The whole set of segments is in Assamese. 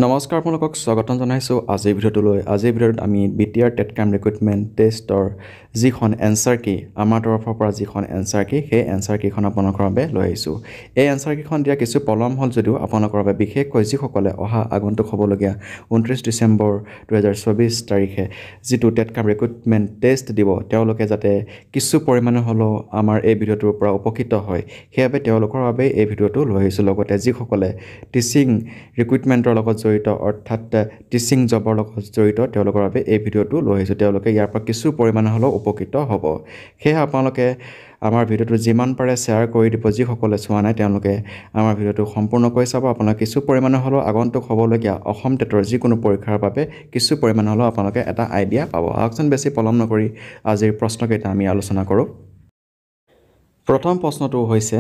নমস্কাৰ আপোনালোকক স্বাগতম জনাইছোঁ আজিৰ ভিডিঅ'টোলৈ। আজিৰ ভিডিঅ'ত আমি BTR টেট কাম ৰিক্ৰুইটমেণ্ট টেষ্টৰ যিখন এনচাৰ কি আমাৰ তৰফৰ পৰা যিখন এনচাৰ কি সেই এনচাৰ কিখন আপোনালোকৰ বাবে লৈ আহিছোঁ। এই এনচাৰ কিখন দিয়া কিছু পলম হ'ল যদিও আপোনালোকৰ বাবে বিশেষকৈ যিসকলে অহা আগন্তুক হ'বলগীয়া 29 ডিচেম্বৰ 2024 তাৰিখে যিটো টেট কাম ৰিক্ৰুইটমেণ্ট টেষ্ট দিব তেওঁলোকে যাতে কিছু পৰিমাণে হ'লেও আমাৰ এই ভিডিঅ'টোৰ পৰা উপকৃত হয় সেইবাবে তেওঁলোকৰ বাবে এই ভিডিঅ'টো লৈ আহিছোঁ। লগতে যিসকলে টিচিং ৰিক্ৰুইটমেণ্টৰ লগত জড়িত অৰ্থাৎ টিচিং জবৰ লগত জড়িত তেওঁলোকৰ বাবে এই ভিডিঅ'টো লৈ আহিছোঁ। তেওঁলোকে ইয়াৰ পৰা কিছু পৰিমাণে হ'লেও উপকৃত হ'ব। সেয়ে আপোনালোকে আমাৰ ভিডিঅ'টো যিমান পাৰে শ্বেয়াৰ কৰি দিব। যিসকলে চোৱা নাই তেওঁলোকে আমাৰ ভিডিঅ'টো সম্পূৰ্ণকৈ চাব। আপোনালোকে কিছু পৰিমাণে হ'লেও আগন্তুক হ'বলগীয়া অসম টেটৰ যিকোনো পৰীক্ষাৰ বাবে কিছু পৰিমাণে হ'লেও আপোনালোকে এটা আইডিয়া পাব। আহকচোন বেছি পলম নকৰি আজিৰ প্ৰশ্নকেইটা আমি আলোচনা কৰোঁ। প্ৰথম প্ৰশ্নটো হৈছে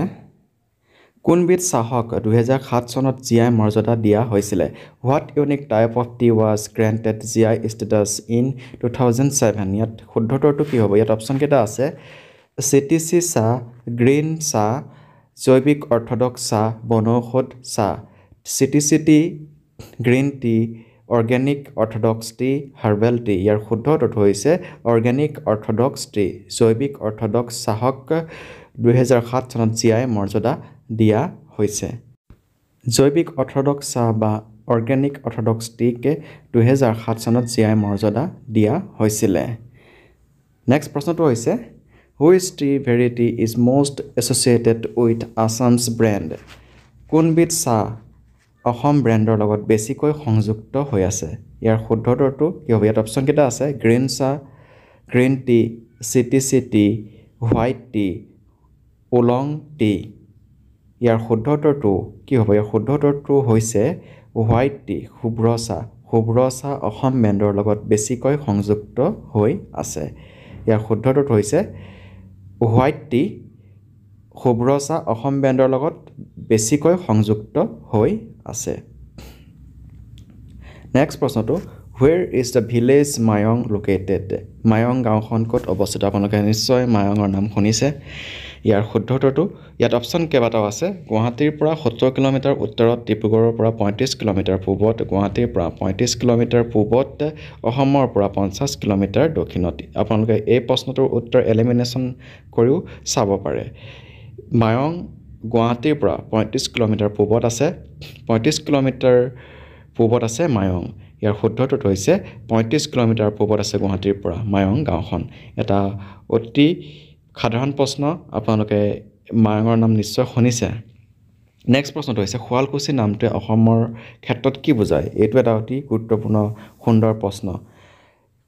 কোনবিধ চাহক 2007 চনত GI মৰ্যাদা দিয়া হৈছিলে? What unique type of tea was granted GI status in 2007? ইয়াত শুদ্ধ উত্তৰটো কি হ'ব? ইয়াত অপশ্যনকেইটা আছে CTC চাহ, গ্ৰীণ চাহ, জৈৱিক অৰ্থডক্স চাহ, বনৌষধ চাহ। CTC tea, green tea, organic orthodox tea, herbal tea. ইয়াৰ শুদ্ধ উত্তৰটো হৈছে অৰ্গেনিক অৰ্থডক্স টি। জৈৱিক অৰ্থডক্স চাহক 2007 চনত GI মৰ্যাদা দিয়া হৈছে। জৈৱিক অৰ্থডক্স চাহ বা অৰ্গেনিক অৰ্থডক্স টিকে 2007 চনত GI মৰ্যাদা দিয়া হৈছিলে। নেক্সট প্ৰশ্নটো হৈছে which T variety is most associated with Assam's brand? কোনবিধ চাহ অসম ব্ৰেণ্ডৰ লগত বেছিকৈ সংযুক্ত হৈ আছে? ইয়াৰ শুদ্ধ উত্তৰটো কি হ'ব? ইয়াত অপশ্যনকেইটা আছে গ্ৰীণ চাহ, green tea, CTC tea, white tea, oolong tea. ইয়াৰ শুদ্ধ উত্তৰটো কি হ'ব? ইয়াৰ শুদ্ধ উত্তৰটো হৈছে হোৱাইট টি, শুভ্ৰ চাহ। শুভ্ৰ চাহ অসম ব্ৰেণ্ডৰ লগত বেছিকৈ সংযুক্ত হৈ আছে। ইয়াৰ শুদ্ধ উত্তৰটো হৈছে হোৱাইট টি, শুভ্ৰ চাহ অসম ব্ৰেণ্ডৰ লগত বেছিকৈ সংযুক্ত হৈ আছে। নেক্সট প্ৰশ্নটো where is the village Mayong located? Mayong গাঁওখন ক'ত অৱস্থিত? আপোনালোকে নিশ্চয় মায়ঙৰ নাম শুনিছে। ইয়াৰ শুদ্ধ উত্তৰটো ইয়াত অপশ্যন কেইবাটাও আছে গুৱাহাটীৰ পৰা 70 কিলোমিটাৰ উত্তৰত, ডিব্ৰুগড়ৰ পৰা 35 কিলোমিটাৰ পূবত, গুৱাহাটীৰ পৰা 35 কিলোমিটাৰ পূবত, অসমৰ পৰা 50 কিলোমিটাৰ দক্ষিণত। আপোনালোকে এই প্ৰশ্নটোৰ উত্তৰ এলিমিনেশ্যন কৰিও চাব পাৰে। মায়ং গুৱাহাটীৰ পৰা 35 কিলোমিটাৰ পূবত আছে। 35 কিলোমিটাৰ পূবত আছে মায়ং। ইয়াৰ শুদ্ধ উত্তৰটো হৈছে 35 কিলোমিটাৰ পূবত আছে গুৱাহাটীৰ পৰা মায়ং গাঁওখন। এটা অতি সাধাৰণ প্ৰশ্ন, আপোনালোকে মায়ঙৰ নাম নিশ্চয় শুনিছে। নেক্সট প্ৰশ্নটো হৈছে শুৱালকুছি নামটোৱে অসমৰ ক্ষেত্ৰত কি বুজায়? এইটো এটা অতি গুৰুত্বপূৰ্ণ সুন্দৰ প্ৰশ্ন।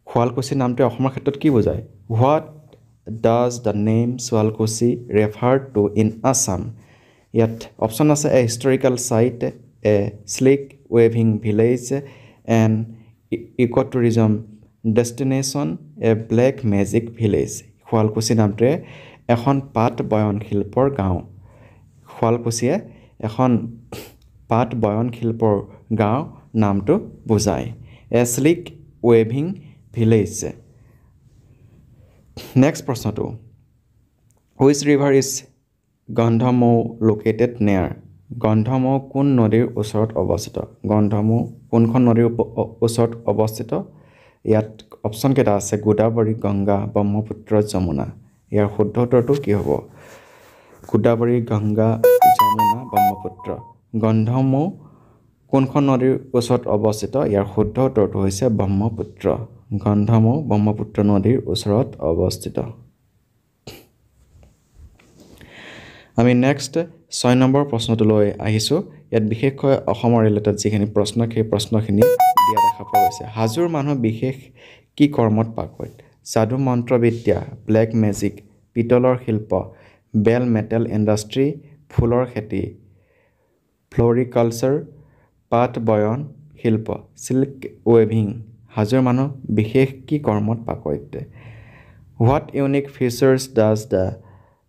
শুৱালকুছি নামটোৱে অসমৰ ক্ষেত্ৰত কি বুজায়? What does the name Sualkuchi refer to in Assam? ইয়াত অপশ্যন আছে এ হিষ্টৰিকেল চাইট, এ স্লিক ৱেভিং ভিলেজ, এন ইক'টুৰিজম ডেষ্টিনেশ্যন, এ ব্লেক মেজিক ভিলেজ। শুৱালকুছি নামটোৱে এখন পাট বয়ন শিল্পৰ গাঁও। শুৱালকুছিয়ে এখন পাট বয়ন শিল্পৰ গাঁও নামটো বুজায়। এ স্লিক ৱেভিং ভিলেজ। নেক্সট প্ৰশ্নটো which river is Gandhamau located near? Gandhamau কোন নদীৰ ওচৰত অৱস্থিত? গন্ধমৌ কোনখন নদীৰ ওচৰত অৱস্থিত? ইয়াত অপশ্যন কেইটা আছে গোদাবৰী, গংগা, ব্ৰহ্মপুত্ৰ, যমুনা। ইয়াৰ শুদ্ধ উত্তৰটো কি হ'ব? গোদাবৰী, গংগা, যমুনা, ব্ৰহ্মপুত্ৰ। গন্ধমৌ কোনখন নদীৰ ওচৰত অৱস্থিত? ইয়াৰ শুদ্ধ উত্তৰটো হৈছে ব্ৰহ্মপুত্ৰ। গন্ধমৌ ব্ৰহ্মপুত্ৰ নদীৰ ওচৰত অৱস্থিত। আমি নেক্সট 6 নম্বৰ প্ৰশ্নটোলৈ আহিছোঁ। ইয়াত বিশেষকৈ অসমৰ ৰিলেটেড যিখিনি প্ৰশ্ন সেই প্ৰশ্নখিনি দিয়া দেখা পোৱা গৈছে। হাজোৰ মানুহ বিশেষ কি কৰ্মত পাকৈত? যাদু মন্ত্ৰবিদ্যা, ব্লেক মেজিক, পিতলৰ শিল্প, বেল মেটেল ইণ্ডাষ্ট্ৰী, ফুলৰ খেতি, ফ্লৰিকালচাৰ, পাট বয়ন শিল্প, চিল্ক ৱেভিং। হাজোৰ মানুহ বিশেষ কি কৰ্মত পাকৈত? What unique features does the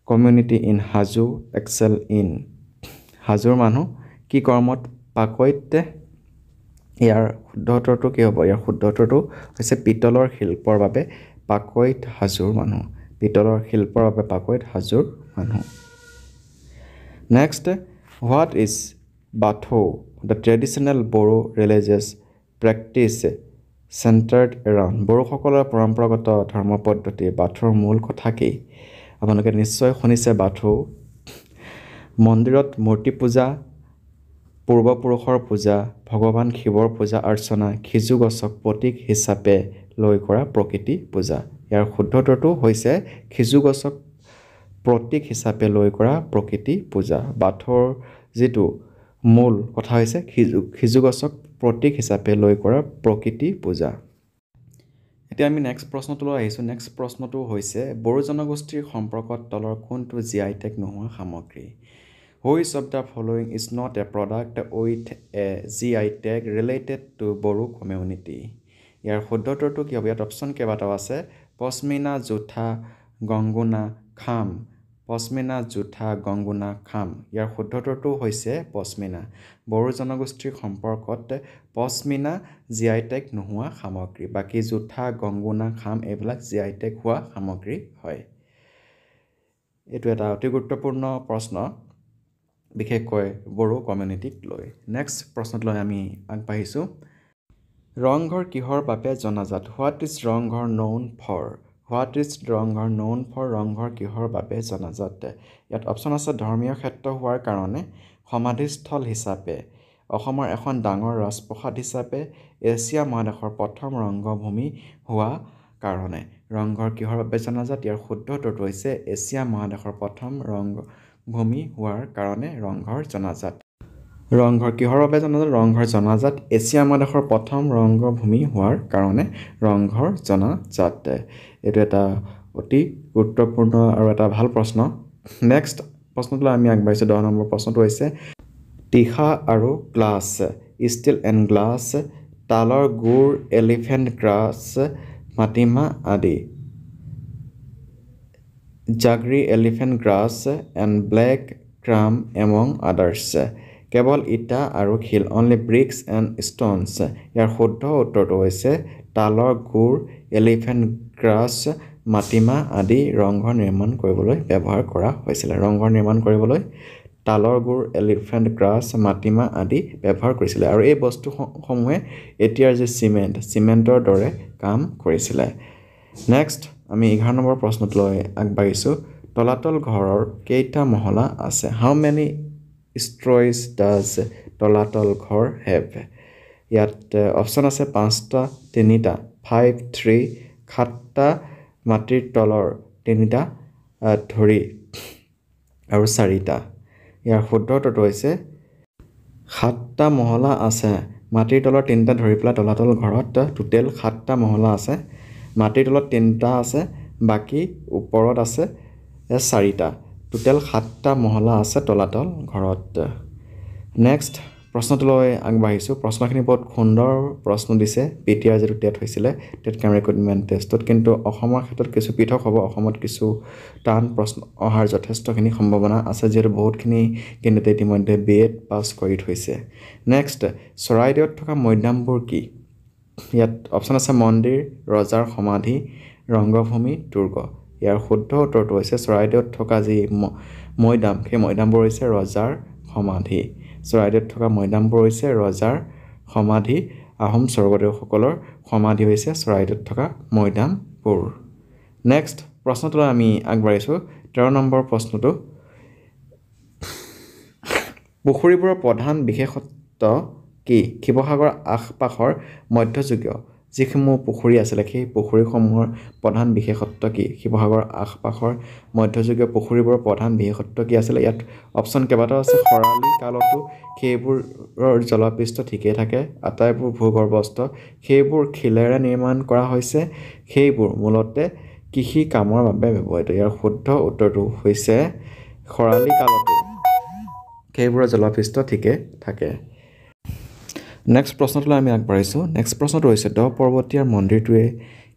community in Hajo excel in? হাজোৰ মানুহ কি কৰ্মত পাকৈত? ইয়াৰ শুদ্ধ উত্তৰটো কি হ'ব? ইয়াৰ শুদ্ধ উত্তৰটো হৈছে পিতলৰ শিল্পৰ বাবে পাকৈত হাজোৰ মানুহ। পিতলৰ শিল্পৰ বাবে পাকৈত হাজোৰ মানুহ। Next what is Bathou the traditional Bodo religious practice centred around বড়োসকলৰ পৰম্পৰাগত ধৰ্ম পদ্ধতি বাথৌৰ মূল কথা কি আপোনালোকে নিশ্চয় শুনিছে বাথৌ মন্দিৰত মূৰ্তি পূজা পূৰ্বপুৰুষৰ পূজা ভগৱান শিৱৰ পূজা অৰ্চনা খিজু গছক প্ৰতীক হিচাপে লৈ কৰা প্ৰকৃতি পূজা ইয়াৰ শুদ্ধটোতো হৈছে খিজু গছক প্ৰতীক হিচাপে লৈ কৰা প্ৰকৃতি পূজা বাথৌৰ যিটো মূল কথা হৈছে খিজু গছক প্ৰতীক হিচাপে লৈ কৰা প্ৰকৃতি পূজা এতিয়া আমি নেক্সট প্ৰশ্নটোলৈ আহিছোঁ নেক্সট প্ৰশ্নটো হৈছে বড়ো জনগোষ্ঠীৰ সম্পৰ্কত তলৰ কোনটো GI টেগ নোহোৱা সামগ্ৰী Which of the following is not a product with a GI tag related to Boru community? ইয়াৰ শুদ্ধটোতো কি হ'ব ইয়াত অপশ্যন কেইবাটাও আছে পশমিনা জুথা গংগুনা খাম পশমিনা জুথা গংগুনা খাম ইয়াৰ শুদ্ধটোতো হৈছে পশমিনা বড়ো জনগোষ্ঠীৰ সম্পৰ্কত পশমিনা GI টেগ নোহোৱা সামগ্ৰী বাকী জুথা গংগুনা খাম এইবিলাক GI টেগ হোৱা সামগ্ৰী হয় এইটো এটা অতি গুৰুত্বপূৰ্ণ প্ৰশ্ন বিশেষকৈ বড়ো কমিউনিটিক লৈ নেক্সট প্ৰশ্নটোলৈ আমি আগবাঢ়িছোঁ ৰংঘৰ কিহৰ বাবে জনাজাত what is Rang Ghar known for Rang Ghar কিহৰ বাবে জনাজাত ইয়াত অপশ্যন আছে ধৰ্মীয় ক্ষেত্ৰ হোৱাৰ কাৰণে সমাধিস্থল হিচাপে অসমৰ এখন ডাঙৰ ৰাজপ্ৰসাদ হিচাপে এছিয়া মহাদেশৰ প্ৰথম ৰংগভূমি হোৱা কাৰণে ৰংঘৰ কিহৰ বাবে জনাজাত ইয়াৰ শুদ্ধটোতো হৈছে এছিয়া মহাদেশৰ প্ৰথম ৰংগভূমি হোৱাৰ কাৰণে ৰংঘৰ জনাজাত ৰংঘৰ কিহৰ বাবে জনাজাত ৰংঘৰ জনাজাত এছিয়া মহাদেশৰ প্ৰথম ৰংগভূমি হোৱাৰ কাৰণে ৰংঘৰ জনাজাত এইটো এটা অতি গুৰুত্বপূৰ্ণ আৰু এটা ভাল প্ৰশ্ন নেক্সট প্ৰশ্নটোলৈ আমি আগবাঢ়িছোঁ 10 নম্বৰ প্ৰশ্নটো হৈছে টিখা আৰু গ্লাছ ষ্টিল এণ্ড গ্লাছ তালৰ গুড় এলিফেণ্ট গ্ৰাছ মাটিমাহ আদি জাগৰি elephant grass and black gram among others কেৱল ইটা আৰু শিল অনলি ব্ৰিক্স এণ্ড ষ্ট'নছ ইয়াৰ শুদ্ধ উত্তৰটো হৈছে তালৰ গুড় এলিফেণ্ট গ্ৰাছ মাটিমাহ আদি ৰংঘৰ নিৰ্মাণ কৰিবলৈ ব্যৱহাৰ কৰা হৈছিলে ৰংঘৰ নিৰ্মাণ কৰিবলৈ তালৰ গুড় এলিফেণ্ট গ্ৰাছ মাটিমাহ আদি ব্যৱহাৰ কৰিছিলে আৰু এই বস্তুসমূহে এতিয়াৰ যি চিমেণ্টৰ দৰে কাম কৰিছিলে নেক্সট আমি 11 নম্বৰ প্ৰশ্নটোলৈ আগবাঢ়িছোঁ তলাতল ঘৰৰ কেইটা মহলা আছে হাউ মেনি ষ্ট্ৰইজ ডাজ তলাতল ঘৰ হেভ ইয়াত অপশ্যন আছে 5টা 3টা 5 3 7টা মাটিৰ তলৰ 3টা ধৰি আৰু 4টা ইয়াৰ শুদ্ধটোতো হৈছে 7টা মহলা আছে মাটিৰ তলৰ 3টা ধৰি পেলাই তলাতল ঘৰত টোটেল 7টা মহলা আছে মাটিৰ তলত 3টা আছে বাকি ওপৰত আছে 4টা টোটেল 7টা মহলা আছে তলাতল ঘৰত নেক্সট প্ৰশ্নটোলৈ আগবাঢ়িছোঁ প্ৰশ্নখিনি বহুত সুন্দৰ প্ৰশ্ন দিছে পিটিআৰ যিটো টেট হৈছিলে টেট কাম ৰিক্ৰুটমেণ্ট টেষ্টত কিন্তু অসমৰ ক্ষেত্ৰত কিছু পৃথক হ'ব অসমত কিছু টান প্ৰশ্ন অহাৰ যথেষ্টখিনি সম্ভাৱনা আছে যিহেতু বহুতখিনি কেণ্ডিডেট ইতিমধ্যে BEd পাছ কৰি থৈছে নেক্সট চৰাইদেউত থকা মৈদামবোৰ কি ইয়াত অপশ্যন আছে মন্দিৰ ৰজাৰ সমাধি ৰংগভূমি দুৰ্গ ইয়াৰ শুদ্ধ উত্তৰটো হৈছে চৰাইদেউত থকা যি মৈদাম সেই মৈদামবোৰ হৈছে ৰজাৰ সমাধি চৰাইদেউত থকা মৈদামবোৰ হৈছে ৰজাৰ সমাধি আহোম স্বৰ্গদেউসকলৰ সমাধি হৈছে চৰাইদেউত থকা মৈদামবোৰ নেক্সট প্ৰশ্নটোলৈ আমি আগবাঢ়িছোঁ 13 নম্বৰ প্ৰশ্নটো পুখুৰীবোৰৰ প্ৰধান বিশেষত্ব কি শিৱসাগৰ আশপাশৰ মধ্যযুগীয় যিসমূহ পুখুৰী আছিলে সেই পুখুৰীসমূহৰ প্ৰধান বিশেষত্ব কি শিৱসাগৰ আশপাশৰ মধ্যযুগীয় পুখুৰীবোৰৰ প্ৰধান বিশেষত্ব কি আছিলে ইয়াত অপশ্যন কেইবাটাও আছে খৰালি কালতো সেইবোৰৰ জলপৃষ্ঠ ঠিকেই থাকে আটাইবোৰ ভূগৰ্ভস্থ সেইবোৰ শিলেৰে নিৰ্মাণ কৰা হৈছে সেইবোৰ মূলতে কৃষি কামৰ বাবে ব্যৱহৃত ইয়াৰ শুদ্ধ উত্তৰটো হৈছে খৰালি কালতো সেইবোৰৰ জলপৃষ্ঠ ঠিকে থাকে নেক্সট প্ৰশ্নটোলৈ আমি আগবাঢ়িছোঁ নেক্সট প্ৰশ্নটো হৈছে দ পৰ্বতীয়াৰ মন্দিৰটোৱে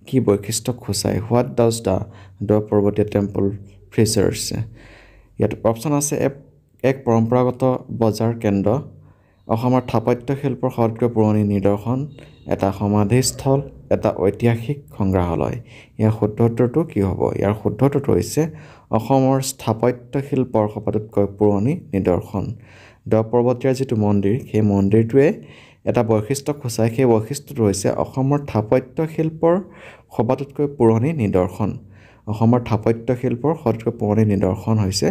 কি বৈশিষ্ট্য সূচায় হোৱাট ডাজ দ পৰ্বতীয়া টেম্পল ফিচাৰ্ছ ইয়াত অপশ্যন আছে এক পৰম্পৰাগত বজাৰ কেন্দ্ৰ অসমৰ স্থাপত্য শিল্পৰ সতকৈ পুৰণি নিদৰ্শন এটা সমাধিস্থল এটা ঐতিহাসিক সংগ্ৰহালয় ইয়াৰ শুদ্ধ উত্তৰটো কি হ'ব ইয়াৰ শুদ্ধ উত্তৰটো হৈছে অসমৰ স্থাপত্য শিল্পৰ সবাতোতকৈ পুৰণি নিদৰ্শন দেও পৰ্বতীয়াৰ যিটো মন্দিৰ সেই মন্দিৰটোৱে এটা বৈশিষ্ট্য সূচায় সেই বৈশিষ্ট্যটো হৈছে অসমৰ স্থাপত্য শিল্পৰ সবাতোতকৈ পুৰণি নিদৰ্শন অসমৰ স্থাপত্য শিল্পৰ সবাতোতকৈ পুৰণি নিদৰ্শন হৈছে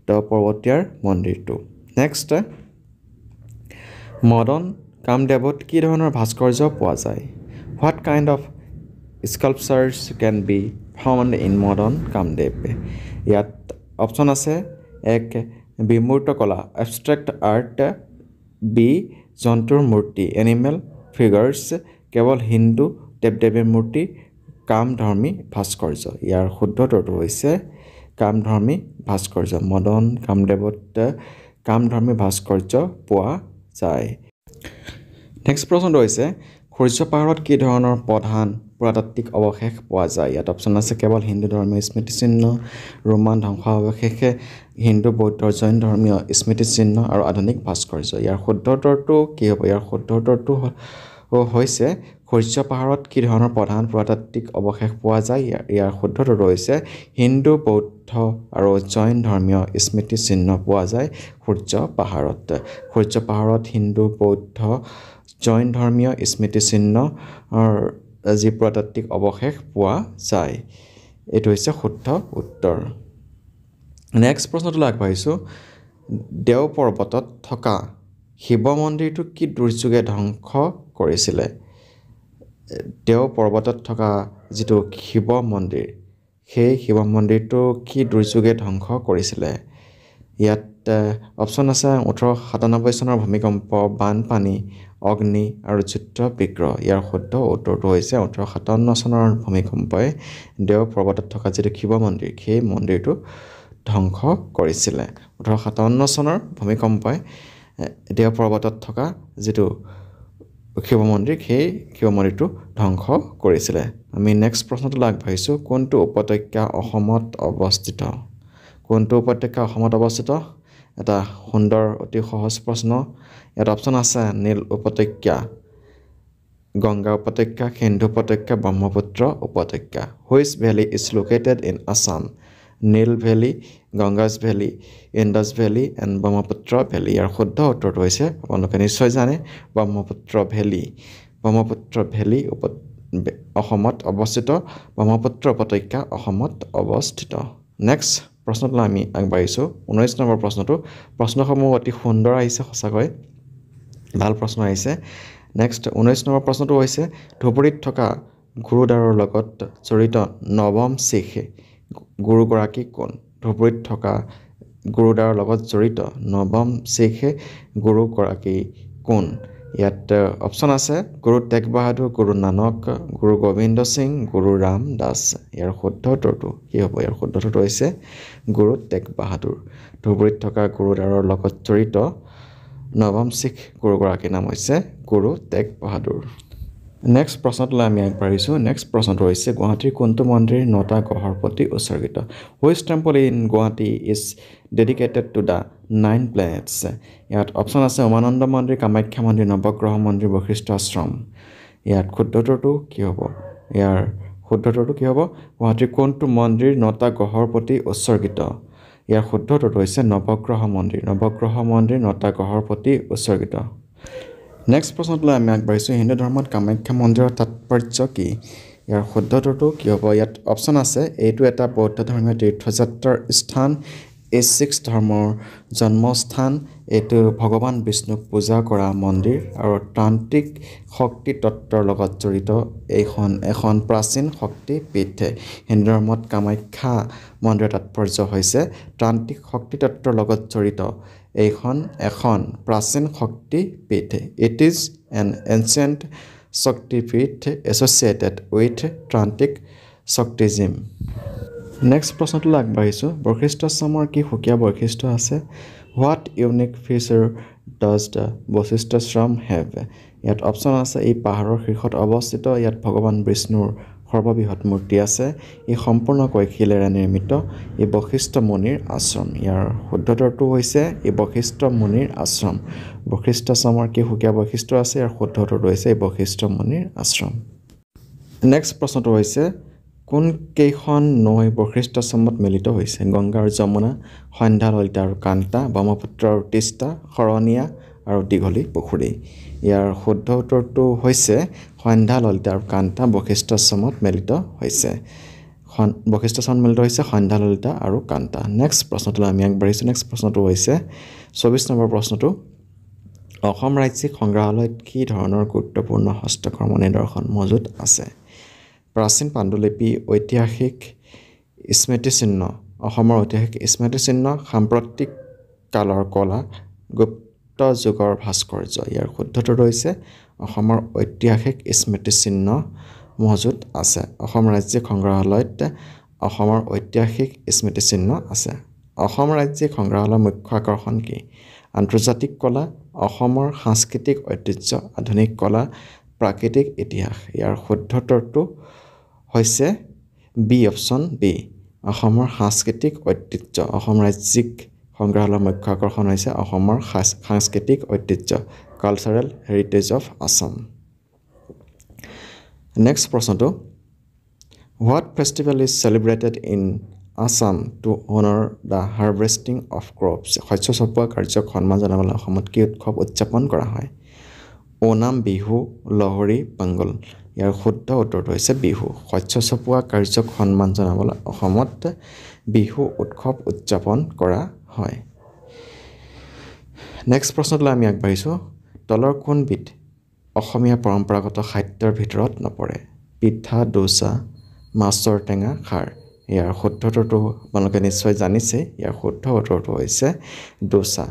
দেও পৰ্বতীয়াৰ মন্দিৰটো নেক্সট মদন কামদেৱত কি ধৰণৰ ভাস্কৰ্য পোৱা যায় what kind of sculptures can be found in modern Kamdev ইয়াত অপশ্যন আছে এক বিমূৰ্ত কলা abstract art বি জন্তুৰ মূৰ্তি এনিমেল ফিগাৰ্ছ কেৱল হিন্দু দেৱ-দেৱীৰ মূৰ্তি কামধৰ্মী ভাস্কৰ্য ইয়াৰ শুদ্ধটোটো হৈছে কামধৰ্মী ভাস্কৰ্য মদন কামদেৱত কামধৰ্মী ভাস্কৰ্য পোৱা যায় নেক্সট প্ৰশ্নটো হৈছে সূৰ্য পাহাৰত কি ধৰণৰ প্ৰধান পুৰাতাত্ত্বিক অৱশেষ পোৱা যায় ইয়াত অপশ্যন আছে কেৱল হিন্দু ধৰ্মীয় স্মৃতিচিহ্ন ৰোমান ধ্বংসাৱশেষে হিন্দু বৌদ্ধ জৈন ধৰ্মীয় স্মৃতিচিহ্ন আৰু আধুনিক ভাস্কৰ্য ইয়াৰ শুদ্ধটোটো কি হ'ব ইয়াৰ শুদ্ধটোটো হৈছে সূৰ্য পাহাৰত কি ধৰণৰ প্ৰধান পুৰাতাত্ত্বিক অৱশেষ পোৱা যায় ইয়াৰ শুদ্ধটোটো হৈছে হিন্দু বৌদ্ধ আৰু জৈন ধৰ্মীয় স্মৃতিচিহ্ন পোৱা যায় সূৰ্য পাহাৰত হিন্দু বৌদ্ধ জৈন ধৰ্মীয় স্মৃতিচিহ্নৰ যি পুৰাতাত্ত্বিক অৱশেষ পোৱা যায় এইটো হৈছে শুদ্ধ উত্তৰ নেক্সট প্ৰশ্নটো আগবাঢ়িছোঁ দেও পৰ্বতত থকা শিৱ মন্দিৰটো কি দুৰ্যোগে ধ্বংস কৰিছিলে দেও পৰ্বতত থকা যিটো শিৱ মন্দিৰ সেই শিৱ মন্দিৰটো কি দুৰ্যোগে ধ্বংস কৰিছিলে ইয়াত অপশ্যন আছে 1897 চনৰ ভূমিকম্প বানপানী অগ্নি আৰু যুদ্ধ বিগ্ৰহ ইয়াৰ শুদ্ধ উত্তৰটো হৈছে 1857 চনৰ ভূমিকম্পই দেও পৰ্বতত থকা যিটো শিৱ মন্দিৰ সেই মন্দিৰটো ধ্বংস কৰিছিলে 1857 চনৰ ভূমিকম্পই দেও পৰ্বতত থকা যিটো শিৱ মন্দিৰ সেই শিৱ মন্দিৰটো ধ্বংস কৰিছিলে আমি নেক্সট প্ৰশ্নটো আগবাঢ়িছোঁ কোনটো উপত্যকা অসমত অৱস্থিত এটা সুন্দৰ অতি সহজ প্ৰশ্ন ইয়াত অপশ্যন আছে নীল উপত্যকা গংগা উপত্যকা সিন্ধু উপত্যকা ব্ৰহ্মপুত্ৰ উপত্যকা which valley is located in Assam Nile valley Ganges valley Indus valley and Brahmaputra valley ইয়াৰ শুদ্ধ উত্তৰটো হৈছে আপোনালোকে নিশ্চয় জানে ব্ৰহ্মপুত্ৰ ভেলী অসমত অৱস্থিত ব্ৰহ্মপুত্ৰ উপত্যকা অসমত অৱস্থিত নেক্সট প্ৰশ্নটো আমি আগবাঢ়িছোঁ 19 নম্বৰ প্ৰশ্নসমূহ অতি সুন্দৰ আহিছে সঁচাকৈ ভাল প্ৰশ্ন আহিছে নেক্সট 19 নম্বৰ প্ৰশ্নটো হৈছে ধুবুৰীত থকা গুৰুদ্বাৰৰ লগত জড়িত নৱম শিখ গুৰুগৰাকী কোন ধুবুৰীত থকা গুৰুদ্বাৰৰ লগত জড়িত নৱম শিখ গুৰুগৰাকী কোন ইয়াত অপশ্যন আছে গুৰু টেগ বাহাদুৰ গুৰু নানক গুৰু গোবিন্দ সিং গুৰু ৰাম দাস ইয়াৰ শুদ্ধটোটো কি হ'ব ইয়াৰ শুদ্ধটোটো হৈছে গুৰু টেগ বাহাদুৰ ধুবুৰীত থকা গুৰুদ্বাৰৰ লগত জড়িত নৱম শিখ গুৰুগৰাকীৰ নাম হৈছে গুৰু টেগ বাহাদুৰ নেক্সট প্ৰশ্নটোলৈ আমি আগবাঢ়িছোঁ নেক্সট প্ৰশ্নটো হৈছে গুৱাহাটীৰ কোনটো মন্দিৰ 9টা গ্ৰহৰ প্ৰতি উৎসৰ্গিত which temple in Guwahati is dedicated to the 9 planets ইয়াত অপশ্যন আছে উমানন্দ মন্দিৰ কামাখ্যা মন্দিৰ নৱগ্ৰহ মন্দিৰ বশিষ্ঠ আশ্ৰম ইয়াত শুদ্ধটোটো কি হ'ব গুৱাহাটীৰ কোনটো মন্দিৰ 9টা গ্ৰহৰ প্ৰতি উৎসৰ্গিত ইয়াৰ শুদ্ধটোটো হৈছে নৱগ্ৰহ মন্দিৰ 9টা গ্ৰহৰ প্ৰতি উৎসৰ্গিত নেক্সট প্ৰশ্নটোলৈ আমি আগবাঢ়িছোঁ হিন্দু ধৰ্মত কামাখ্যা মন্দিৰৰ তাৎপৰ্য কি ইয়াৰ শুদ্ধটোটো কি হ'ব ইয়াত অপশ্যন আছে এইটো এটা বৌদ্ধ ধৰ্মীয় তীৰ্থযাত্ৰাৰ স্থান এই শিখ ধৰ্মৰ জন্মস্থান এইটো ভগৱান বিষ্ণুক পূজা কৰা মন্দিৰ আৰু তান্ত্ৰিক শক্তি তত্ত্বৰ লগত জড়িত এখন প্ৰাচীন শক্তিপীঠ হিন্দু ধৰ্মত কামাখ্যা মন্দিৰৰ তাৎপৰ্য হৈছে তান্ত্ৰিক শক্তি তত্ত্বৰ লগত জড়িত এখন প্ৰাচীন Shaktipeeth it is an ancient Shaktipeeth associated with tantric Shaktism next প্ৰশ্নটোলৈ আগবাঢ়িছোঁ বশিষ্ঠাশ্ৰমৰ কি সুকীয়া বৈশিষ্ট্য আছে what unique feature does the Vasistha Ashram have ইয়াত অপশ্যন আছে এই পাহাৰৰ শীৰ্ষত অৱস্থিত ইয়াত ভগৱান বিষ্ণুৰ সৰ্ববৃহৎ মূৰ্তি আছে ই সম্পূৰ্ণকৈ শিলেৰে নিৰ্মিত এই বশিষ্ঠ মুনিৰ আশ্ৰম ইয়াৰ শুদ্ধটোটো হৈছে এই বশিষ্ঠ মুনিৰ আশ্ৰম বশিষ্ঠাশ্ৰমৰ কি সুকীয়া বৈশিষ্ট্য আছে ইয়াৰ শুদ্ধটোটো হৈছে এই বশিষ্ঠ মুনিৰ আশ্ৰম নেক্সট প্ৰশ্নটো হৈছে কোন কেইখন নৈ বশিষ্ঠ মিলিত হৈছে গংগা আৰু যমুনা সন্ধ্যা ললিতা আৰু কান্তা ব্ৰহ্মপুত্ৰ আৰু তিষ্টা শৰণীয়া আৰু দীঘলী পুখুৰী ইয়াৰ শুদ্ধ উত্তৰটো হৈছে সন্ধ্যা ললিতা আৰু কান্তা বশিষ্ঠ মিলিত হৈছে মিলিত হৈছে সন্ধ্যা ললিতা আৰু কান্তা নেক্সট প্ৰশ্নটোলৈ আমি আগবাঢ়িছোঁ নেক্সট প্ৰশ্নটো হৈছে 24 নম্বৰ প্ৰশ্নটো অসম ৰাজ্যিক সংগ্ৰহালয়ত কি ধৰণৰ গুৰুত্বপূৰ্ণ হস্তকৰ্ম নিদৰ্শন মজুত আছে প্ৰাচীন পাণ্ডুলিপি ঐতিহাসিক স্মৃতিচিহ্ন অসমৰ ঐতিহাসিক স্মৃতিচিহ্ন সাম্প্ৰতিক কালৰ কলা গুপ্ত যুগৰ ভাস্কৰ্য ইয়াৰ শুদ্ধটো হৈছে অসমৰ ঐতিহাসিক স্মৃতিচিহ্ন মজুত আছে অসম ৰাজ্যিক সংগ্ৰহালয়ত অসমৰ ঐতিহাসিক স্মৃতিচিহ্ন আছে অসম ৰাজ্যিক সংগ্ৰহালয়ৰ মুখ্য আকৰ্ষণ কি আন্তৰ্জাতিক কলা অসমৰ সাংস্কৃতিক ঐতিহ্য আধুনিক কলা প্ৰাকৃতিক ইতিহাস ইয়াৰ শুদ্ধটো হৈছে বি অপশ্যন বি অসমৰ সাংস্কৃতিক ঐতিহ্য অসম ৰাজ্যিক সংগ্ৰহালয়ৰ মুখ্য আকৰ্ষণ হৈছে অসমৰ সাংস্কৃতিক ঐতিহ্য cultural heritage of Assam next প্ৰশ্নটো what festival is celebrated in Assam to honour the harvesting of crops শস্য চপোৱা কাৰ্যক সন্মান জনাবলৈ অসমত কি উৎসৱ উদযাপন কৰা হয় ওনাম বিহু লহৰী পোংগল ইয়াৰ শুদ্ধ উত্তৰটো হৈছে বিহু শস্য চপোৱা কাৰ্যক সন্মান জনাবলৈ অসমত বিহু উৎসৱ উদযাপন কৰা হয় নেক্সট প্ৰশ্নটোলৈ আমি আগবাঢ়িছোঁ তলৰ কোনবিধ অসমীয়া পৰম্পৰাগত খাদ্যৰ ভিতৰত নপৰে পিঠা দোচা মাছৰ টেঙা খাৰ ইয়াৰ শুদ্ধটো আপোনালোকে নিশ্চয় জানিছে ইয়াৰ শুদ্ধ উত্তৰটো হৈছে দোচা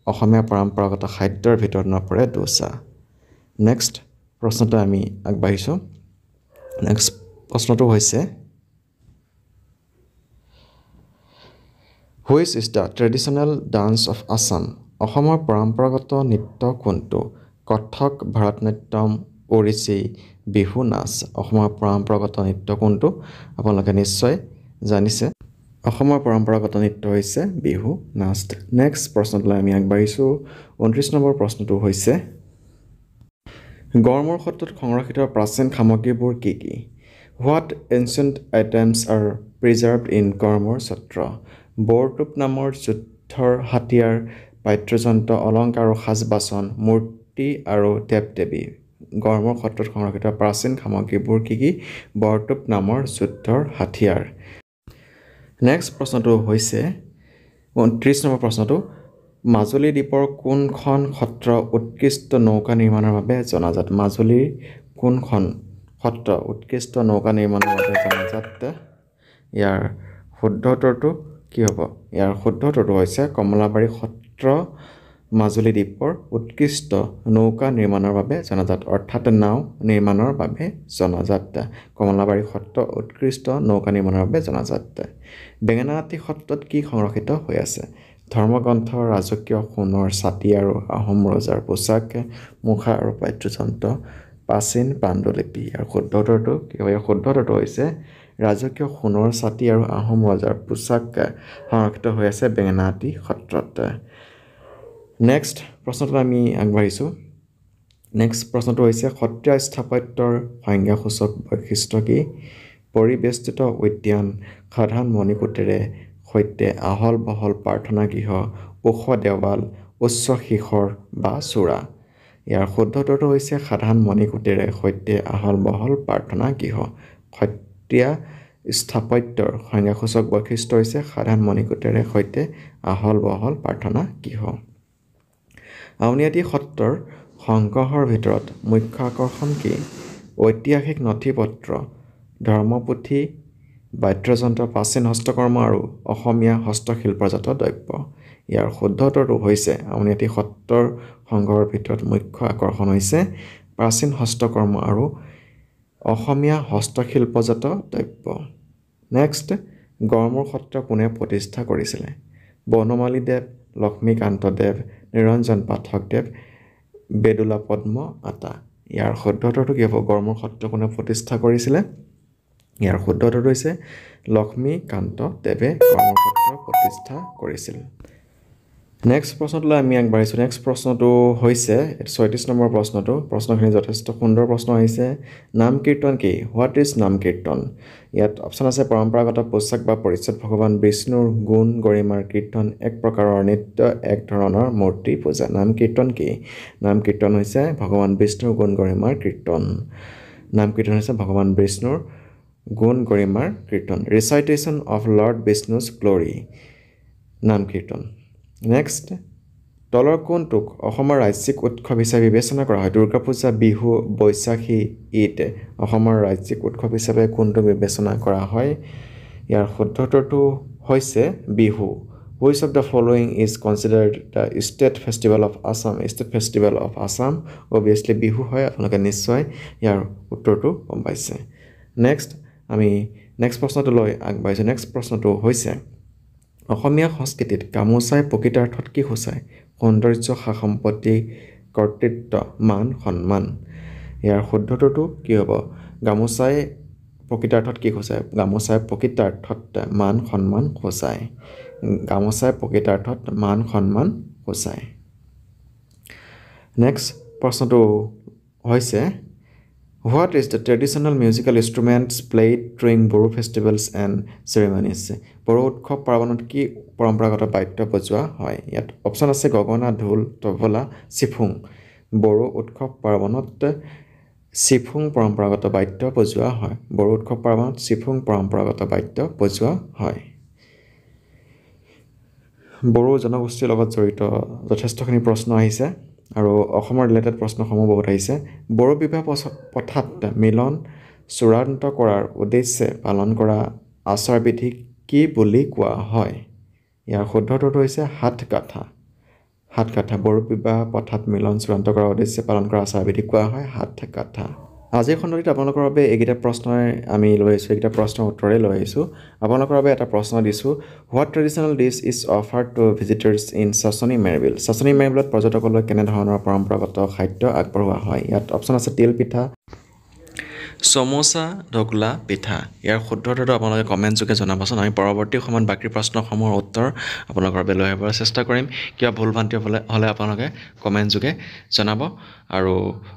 অসমীয়া পৰম্পৰাগত খাদ্যৰ ভিতৰত নপৰে দোচা নেক্সট প্ৰশ্নটো আমি আগবাঢ়িছোঁ নেক্সট প্ৰশ্নটো হৈছে which is the traditional dance of Assam অসমৰ পৰম্পৰাগত নৃত্য কোনটো কথক ভাৰতনাট্যম ওড়িশী বিহু নাচ অসমৰ পৰম্পৰাগত নৃত্য কোনটো আপোনালোকে নিশ্চয় জানিছে অসমৰ পৰম্পৰাগত নৃত্য হৈছে বিহু নাচ নেক্সট প্ৰশ্নটোলৈ আমি আগবাঢ়িছোঁ 29 নম্বৰ প্ৰশ্নটো হৈছে গড়মূৰ সত্ৰত সংৰক্ষিত প্ৰাচীন সামগ্ৰীবোৰ কি কি what ancient items are preserved in Garmur Satra Bortop নামৰ যুদ্ধৰ হাতিয়াৰ বাদ্যযন্ত্ৰ অলংকাৰ আৰু সাজ বাচন মূৰ্তি আৰু দেৱ দেৱী গড়মূৰ সত্ৰত সংৰক্ষিত প্ৰাচীন সামগ্ৰীবোৰ কি কি বৰটোপ নামৰ যুদ্ধৰ হাতিয়াৰ নেক্সট প্ৰশ্নটো হৈছে 29 নম্বৰ প্ৰশ্নটো মাজুলী দ্বীপৰ কোনখন সত্ৰ উৎকৃষ্ট নৌকা নিৰ্মাণৰ বাবে জনাজাত মাজুলীৰ কোনখন সত্ৰ উৎকৃষ্ট নৌকা নিৰ্মাণৰ বাবে জনাজাত ইয়াৰ শুদ্ধ উত্তৰটো কি হ'ব ইয়াৰ শুদ্ধ উত্তৰটো হৈছে কমলাবাৰী সত্ৰ মাজুলী দ্বীপৰ উৎকৃষ্ট নৌকা নিৰ্মাণৰ বাবে জনাজাত অৰ্থাৎ নাও নিৰ্মাণৰ বাবে জনাজাত কমলাবাৰী সত্ৰ উৎকৃষ্ট নৌকা নিৰ্মাণৰ বাবে জনাজাত বেঙেনাআটী সত্ৰত কি সংৰক্ষিত হৈ আছে ধৰ্মগ্ৰন্থ ৰাজকীয় সোণৰ ছাতি আৰু আহোম ৰজাৰ পোছাক মুখা আৰু বাদ্যযন্ত্ৰ প্ৰাচীন পাণ্ডুলিপি আৰু শুদ্ধ উত্তৰটো হৈছে ৰাজকীয় সোণৰ ছাতি আৰু আহোম ৰজাৰ পোছাক সংৰক্ষিত হৈ আছে বেঙেনাআটী সত্ৰত নেক্সট প্ৰশ্নটো আমি আগবাঢ়িছোঁ নেক্সট প্ৰশ্নটো হৈছে সত্ৰীয়া স্থাপত্যৰ সংজ্ঞাসূচক বৈশিষ্ট্য কি পৰিবেষ্টিত উদ্যান সাধাৰণ মণিকূটেৰে সৈতে আহল বহল প্ৰাৰ্থনা গৃহ ওখ দেৱাল উচ্চ শিখৰ বা চূড়া ইয়াৰ শুদ্ধ উত্তৰটো হৈছে সাধাৰণ মণিকূটেৰে সৈতে আহল বহল প্ৰাৰ্থনা গৃহ সত্ৰীয়া স্থাপত্যৰ সংজ্ঞাসূচক বৈশিষ্ট্য হৈছে সাধাৰণ মণিকূটেৰে সৈতে আহল বহল প্ৰাৰ্থনা গৃহ আউনীআটী সত্ৰৰ সংগ্ৰহৰ ভিতৰত মুখ্য আকৰ্ষণ কি ঐতিহাসিক নথিপত্ৰ ধৰ্মপুথি বাদ্যযন্ত্ৰ প্ৰাচীন হস্তকৰ্ম আৰু অসমীয়া হস্তশিল্পজাত দ্ৰব্য ইয়াৰ শুদ্ধ উত্তৰটো হৈছে আউনীআটী সত্ৰৰ সংগ্ৰহৰ ভিতৰত মুখ্য আকৰ্ষণ হৈছে প্ৰাচীন হস্তকৰ্ম আৰু অসমীয়া হস্তশিল্পজাত দ্ৰব্য নেক্সট গড়মূৰ সত্ৰ কোনে প্ৰতিষ্ঠা কৰিছিলে বনমালী দেৱ লক্ষ্মীকান্ত দেৱ নিৰঞ্জন পাঠকদেৱ বেদুলা পদ্ম আতা ইয়াৰ শুদ্ধ উত্তৰটো কি হ'ব গড়মূৰ সত্ৰ কোনে প্ৰতিষ্ঠা কৰিছিলে ইয়াৰ শুদ্ধ উত্তৰটো হৈছে লক্ষ্মীকান্ত দেৱে গড়মূৰ সত্ৰ প্ৰতিষ্ঠা কৰিছিল নেক্সট প্ৰশ্নটোলৈ আমি আগবাঢ়িছোঁ নেক্সট প্ৰশ্নটো হৈছে 36 নম্বৰ প্ৰশ্নখিনি যথেষ্ট সুন্দৰ প্ৰশ্ন আহিছে নাম কীৰ্তন কি হোৱাট ইজ নাম কীৰ্তন ইয়াত অপশ্যন আছে পৰম্পৰাগত পোচাক বা পৰিচ্ছদ ভগৱান বিষ্ণুৰ গুণ গৰিমাৰ কীৰ্তন এক প্ৰকাৰৰ নৃত্য এক ধৰণৰ মূৰ্তি পূজা নাম কীৰ্তন কি নাম কীৰ্তন হৈছে ভগৱান বিষ্ণুৰ গুণ গৰিমাৰ কীৰ্তন নাম কীৰ্তন হৈছে ভগৱান বিষ্ণুৰ গুণ গৰিমাৰ কীৰ্তন ৰিচাইটেশ্যন অফ লৰ্ড বিষ্ণুজ গ্লৰি নাম কীৰ্তন নেক্সট তলৰ কোনটোক অসমৰ ৰাজ্যিক উৎসৱ হিচাপে বিবেচনা কৰা হয় দুৰ্গা পূজা বিহু বৈশাখী ঈদ অসমৰ ৰাজ্যিক উৎসৱ হিচাপে কোনটো বিবেচনা কৰা হয় ইয়াৰ শুদ্ধ উত্তৰটো হৈছে Bihu Which of the following is considered the state festival of Assam? State festival of Assam obviously Bihu হয় আপোনালোকে নিশ্চয় ইয়াৰ উত্তৰটো গম পাইছে নেক্সট আমি নেক্সট প্ৰশ্নটোলৈ আগবাঢ়িছোঁ নেক্সট প্ৰশ্নটো হৈছে অসমীয়া সংস্কৃতিত গামোচাই প্ৰকৃতাৰ্থত কি সূচায় সৌন্দৰ্য সা সম্পত্তি কৰ্তৃত্ব মান সন্মান ইয়াৰ শুদ্ধটোতো কি হ'ব গামোচাই প্ৰকৃতাৰ্থত কি সূচায় গামোচাই প্ৰকৃতাৰ্থত মান সন্মান সূচায় গামোচাই প্ৰকৃতাৰ্থত মান সন্মান সূচায় নেক্সট প্ৰশ্নটো হৈছে What is the traditional musical instruments played during Boru festivals and ceremonies? Boru উৎসৱ পাৰ্বণত কি পৰম্পৰাগত বাদ্য বজোৱা হয় ইয়াত অপশ্যন আছে গগনা ঢোল তবলা চিফুং বড়ো উৎসৱ পাৰ্বণত চিফুং পৰম্পৰাগত বাদ্য বজোৱা হয় বড়ো উৎসৱ পাৰ্বণত চিফুং পৰম্পৰাগত বাদ্য বজোৱা হয় বড়ো জনগোষ্ঠীৰ লগত জড়িত যথেষ্টখিনি প্ৰশ্ন আহিছে আৰু অসমৰ ৰিলেটেড প্ৰশ্নসমূহ বহুত আহিছে বড়ো বিবাহ প্ৰথাত মিলন চূড়ান্ত কৰাৰ উদ্দেশ্যে পালন কৰা আচাৰ বিধি কি বুলি কোৱা হয় ইয়াৰ শুদ্ধ উত্তৰটো হৈছে হাত কাঠা বড়ো বিবাহ প্ৰথাত মিলন চূড়ান্ত কৰাৰ উদ্দেশ্যে পালন কৰা আচাৰ বিধি কোৱা হয় হাত কাঠা আজিৰ খণ্ডটিত আপোনালোকৰ বাবে এইকেইটা প্ৰশ্নই আমি লৈ আহিছোঁ এইকেইটা প্ৰশ্নৰ উত্তৰে লৈ আহিছোঁ আপোনালোকৰ বাবে এটা প্ৰশ্ন দিছোঁ what traditional dish is offered to visitors in Sasoni মেৰবিলত পৰ্যটকলৈ কেনেধৰণৰ পৰম্পৰাগত খাদ্য আগবঢ়োৱা হয় ইয়াত অপশ্যন আছে তিল পিঠা সমোসা ঢকলা পিঠা ইয়াৰ শুদ্ধ উত্তৰটো আপোনালোকে কমেণ্ট যোগে জনাবচোন আমি পৰৱৰ্তী সময়ত বাকী প্ৰশ্নসমূহৰ উত্তৰ আপোনালোকৰ বাবে লৈ আহিবলৈ চেষ্টা কৰিম কিবা ভুল ভ্ৰান্তি হ'লে আপোনালোকে কমেণ্ট যোগে জনাব আৰু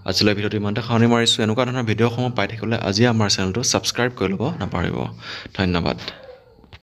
আজিলৈ ভিডিঅ'টো ইমানতে সামৰণি মাৰিছোঁ এনেকুৱা ধৰণৰ ভিডিঅ'সমূহ পাই থাকিবলৈ আজি আমাৰ চেনেলটো ছাবস্ক্ৰাইব কৰি ল'ব নাপাহৰিব ধন্যবাদ